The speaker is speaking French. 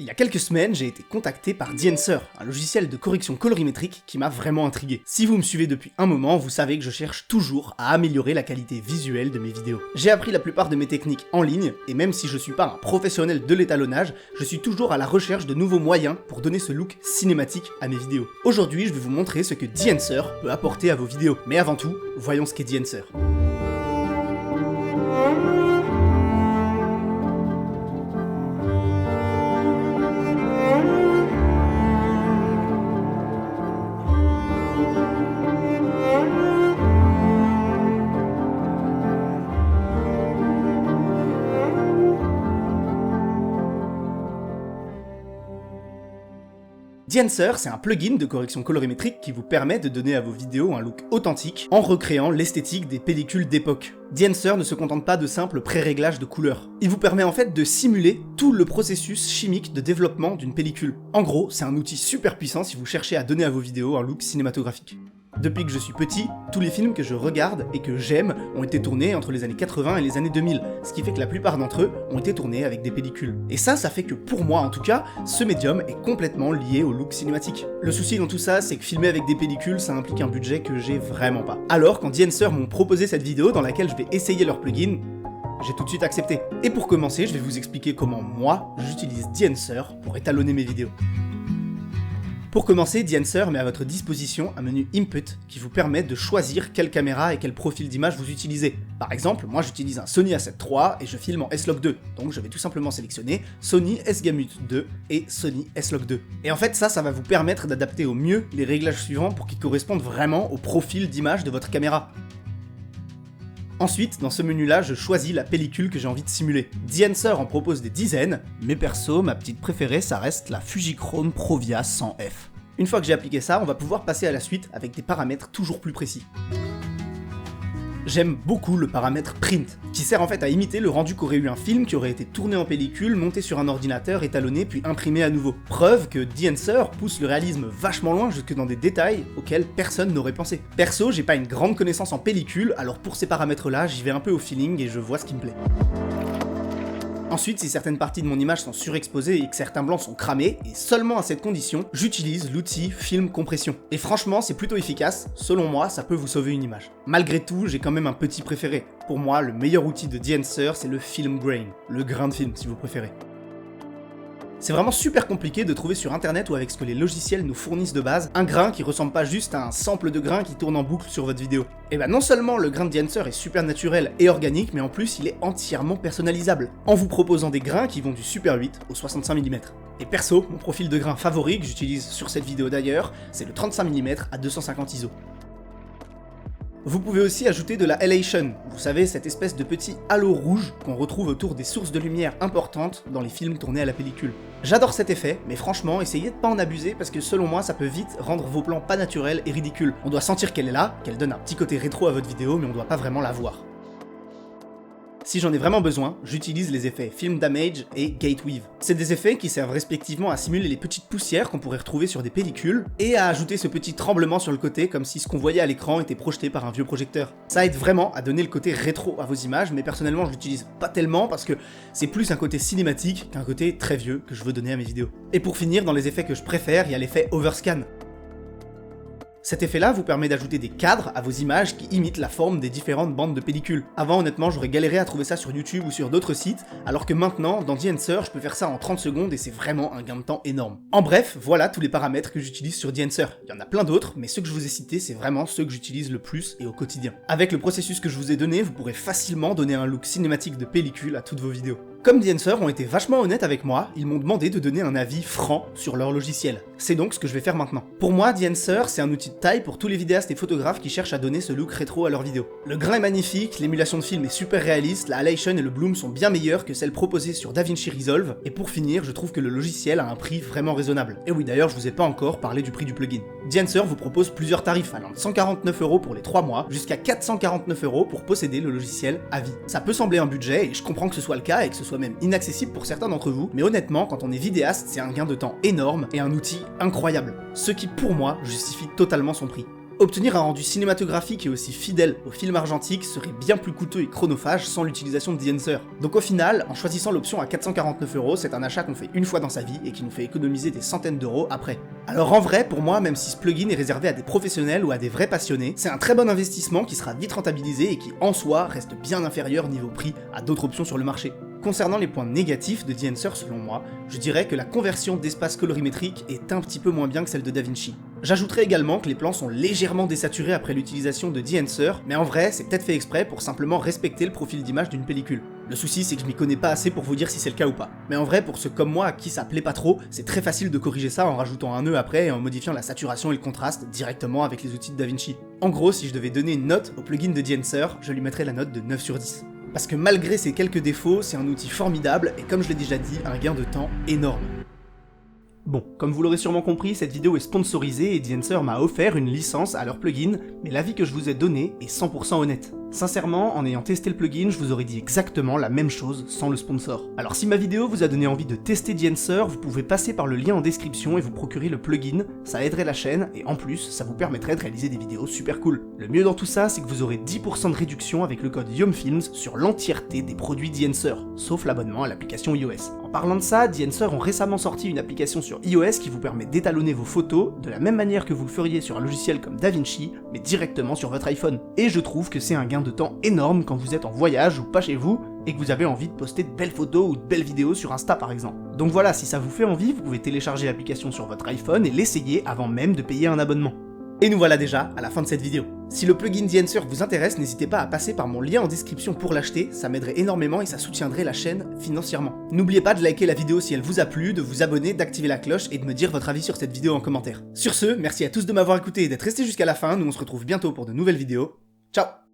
Il y a quelques semaines, j'ai été contacté par The Answer, un logiciel de correction colorimétrique qui m'a vraiment intrigué. Si vous me suivez depuis un moment, vous savez que je cherche toujours à améliorer la qualité visuelle de mes vidéos. J'ai appris la plupart de mes techniques en ligne, et même si je suis pas un professionnel de l'étalonnage, je suis toujours à la recherche de nouveaux moyens pour donner ce look cinématique à mes vidéos. Aujourd'hui, je vais vous montrer ce que The Answer peut apporter à vos vidéos. Mais avant tout, voyons ce qu'est The Answer. The Answer, c'est un plugin de correction colorimétrique qui vous permet de donner à vos vidéos un look authentique en recréant l'esthétique des pellicules d'époque. The Answer ne se contente pas de simples pré-réglages de couleurs. Il vous permet en fait de simuler tout le processus chimique de développement d'une pellicule. En gros, c'est un outil super puissant si vous cherchez à donner à vos vidéos un look cinématographique. Depuis que je suis petit, tous les films que je regarde et que j'aime ont été tournés entre les années 80 et les années 2000, ce qui fait que la plupart d'entre eux ont été tournés avec des pellicules. Et ça fait que pour moi en tout cas, ce médium est complètement lié au look cinématique. Le souci dans tout ça, c'est que filmer avec des pellicules, ça implique un budget que j'ai vraiment pas. Alors quand The Answer m'ont proposé cette vidéo dans laquelle je vais essayer leur plugin, j'ai tout de suite accepté. Et pour commencer, je vais vous expliquer comment moi, j'utilise The Answer pour étalonner mes vidéos. Pour commencer, The Answer met à votre disposition un menu Input qui vous permet de choisir quelle caméra et quel profil d'image vous utilisez. Par exemple, moi j'utilise un Sony A7 III et je filme en S-Log 2, donc je vais tout simplement sélectionner Sony S-Gamut 2 et Sony S-Log 2. Et en fait ça va vous permettre d'adapter au mieux les réglages suivants pour qu'ils correspondent vraiment au profil d'image de votre caméra. Ensuite, dans ce menu-là, je choisis la pellicule que j'ai envie de simuler. The Answer en propose des dizaines, mais perso, ma petite préférée, ça reste la Fujichrome Provia 100F. Une fois que j'ai appliqué ça, on va pouvoir passer à la suite avec des paramètres toujours plus précis. J'aime beaucoup le paramètre Print, qui sert en fait à imiter le rendu qu'aurait eu un film qui aurait été tourné en pellicule, monté sur un ordinateur, étalonné, puis imprimé à nouveau. Preuve que The Answer pousse le réalisme vachement loin jusque dans des détails auxquels personne n'aurait pensé. Perso, j'ai pas une grande connaissance en pellicule, alors pour ces paramètres-là, j'y vais un peu au feeling et je vois ce qui me plaît. Ensuite, si certaines parties de mon image sont surexposées et que certains blancs sont cramés, et seulement à cette condition, j'utilise l'outil Film Compression. Et franchement, c'est plutôt efficace, selon moi, ça peut vous sauver une image. Malgré tout, j'ai quand même un petit préféré. Pour moi, le meilleur outil de The Answer, c'est le Film Grain, le grain de film si vous préférez. C'est vraiment super compliqué de trouver sur internet ou avec ce que les logiciels nous fournissent de base, un grain qui ressemble pas juste à un sample de grain qui tourne en boucle sur votre vidéo. Et bah non seulement le grain de The Answer est super naturel et organique, mais en plus il est entièrement personnalisable, en vous proposant des grains qui vont du Super 8 au 65 mm. Et perso, mon profil de grain favori que j'utilise sur cette vidéo d'ailleurs, c'est le 35 mm à 250 ISO. Vous pouvez aussi ajouter de la halation, vous savez, cette espèce de petit halo rouge qu'on retrouve autour des sources de lumière importantes dans les films tournés à la pellicule. J'adore cet effet, mais franchement, essayez de pas en abuser parce que selon moi, ça peut vite rendre vos plans pas naturels et ridicules. On doit sentir qu'elle est là, qu'elle donne un petit côté rétro à votre vidéo, mais on doit pas vraiment la voir. Si j'en ai vraiment besoin, j'utilise les effets Film Damage et Gate Weave. C'est des effets qui servent respectivement à simuler les petites poussières qu'on pourrait retrouver sur des pellicules, et à ajouter ce petit tremblement sur le côté comme si ce qu'on voyait à l'écran était projeté par un vieux projecteur. Ça aide vraiment à donner le côté rétro à vos images, mais personnellement je l'utilise pas tellement parce que c'est plus un côté cinématique qu'un côté très vieux que je veux donner à mes vidéos. Et pour finir, dans les effets que je préfère, il y a l'effet Overscan. Cet effet-là vous permet d'ajouter des cadres à vos images qui imitent la forme des différentes bandes de pellicules. Avant, honnêtement, j'aurais galéré à trouver ça sur YouTube ou sur d'autres sites, alors que maintenant, dans The Answer, je peux faire ça en 30 secondes et c'est vraiment un gain de temps énorme. En bref, voilà tous les paramètres que j'utilise sur The Answer. Il y en a plein d'autres, mais ceux que je vous ai cités, c'est vraiment ceux que j'utilise le plus et au quotidien. Avec le processus que je vous ai donné, vous pourrez facilement donner un look cinématique de pellicule à toutes vos vidéos. Comme The Answer ont été vachement honnêtes avec moi, ils m'ont demandé de donner un avis franc sur leur logiciel. C'est donc ce que je vais faire maintenant. Pour moi, The Answer, c'est un outil de taille pour tous les vidéastes et photographes qui cherchent à donner ce look rétro à leurs vidéos. Le grain est magnifique, l'émulation de film est super réaliste, la halation et le bloom sont bien meilleurs que celles proposées sur DaVinci Resolve, et pour finir, je trouve que le logiciel a un prix vraiment raisonnable. Et oui, d'ailleurs, je vous ai pas encore parlé du prix du plugin. The Answer vous propose plusieurs tarifs, allant de 149 € pour les 3 mois, jusqu'à 449 € pour posséder le logiciel à vie. Ça peut sembler un budget, et je comprends que ce soit le cas, et que ce soit même inaccessible pour certains d'entre vous, mais honnêtement, quand on est vidéaste, c'est un gain de temps énorme, et un outil incroyable. Ce qui, pour moi, justifie totalement son prix. Obtenir un rendu cinématographique et aussi fidèle au film argentique serait bien plus coûteux et chronophage sans l'utilisation de The Answer. Donc au final, en choisissant l'option à 449€, c'est un achat qu'on fait une fois dans sa vie et qui nous fait économiser des centaines d'euros après. Alors en vrai, pour moi, même si ce plugin est réservé à des professionnels ou à des vrais passionnés, c'est un très bon investissement qui sera vite rentabilisé et qui en soi reste bien inférieur niveau prix à d'autres options sur le marché. Concernant les points négatifs de The Answer selon moi, je dirais que la conversion d'espace colorimétrique est un petit peu moins bien que celle de DaVinci. J'ajouterais également que les plans sont légèrement désaturés après l'utilisation de The Answer, mais en vrai c'est peut-être fait exprès pour simplement respecter le profil d'image d'une pellicule. Le souci c'est que je m'y connais pas assez pour vous dire si c'est le cas ou pas. Mais en vrai pour ceux comme moi à qui ça plaît pas trop, c'est très facile de corriger ça en rajoutant un nœud après et en modifiant la saturation et le contraste directement avec les outils de DaVinci. En gros, si je devais donner une note au plugin de The Answer, je lui mettrais la note de 9 sur 10. Parce que malgré ses quelques défauts, c'est un outil formidable et comme je l'ai déjà dit, un gain de temps énorme. Bon, comme vous l'aurez sûrement compris, cette vidéo est sponsorisée et The Answer m'a offert une licence à leur plugin, mais l'avis que je vous ai donné est 100% honnête. Sincèrement, en ayant testé le plugin, je vous aurais dit exactement la même chose sans le sponsor. Alors si ma vidéo vous a donné envie de tester The Answer, vous pouvez passer par le lien en description et vous procurer le plugin, ça aiderait la chaîne et en plus, ça vous permettrait de réaliser des vidéos super cool. Le mieux dans tout ça, c'est que vous aurez 10% de réduction avec le code YOMFilms sur l'entièreté des produits The Answer, sauf l'abonnement à l'application iOS. En parlant de ça, The Answer ont récemment sorti une application sur iOS qui vous permet d'étalonner vos photos de la même manière que vous le feriez sur un logiciel comme DaVinci, mais directement sur votre iPhone. Et je trouve que c'est un gain de temps énorme quand vous êtes en voyage ou pas chez vous et que vous avez envie de poster de belles photos ou de belles vidéos sur Insta par exemple. Donc voilà, si ça vous fait envie, vous pouvez télécharger l'application sur votre iPhone et l'essayer avant même de payer un abonnement. Et nous voilà déjà à la fin de cette vidéo. Si le plugin The Answer vous intéresse, n'hésitez pas à passer par mon lien en description pour l'acheter, ça m'aiderait énormément et ça soutiendrait la chaîne financièrement. N'oubliez pas de liker la vidéo si elle vous a plu, de vous abonner, d'activer la cloche et de me dire votre avis sur cette vidéo en commentaire. Sur ce, merci à tous de m'avoir écouté et d'être restés jusqu'à la fin, nous on se retrouve bientôt pour de nouvelles vidéos. Ciao!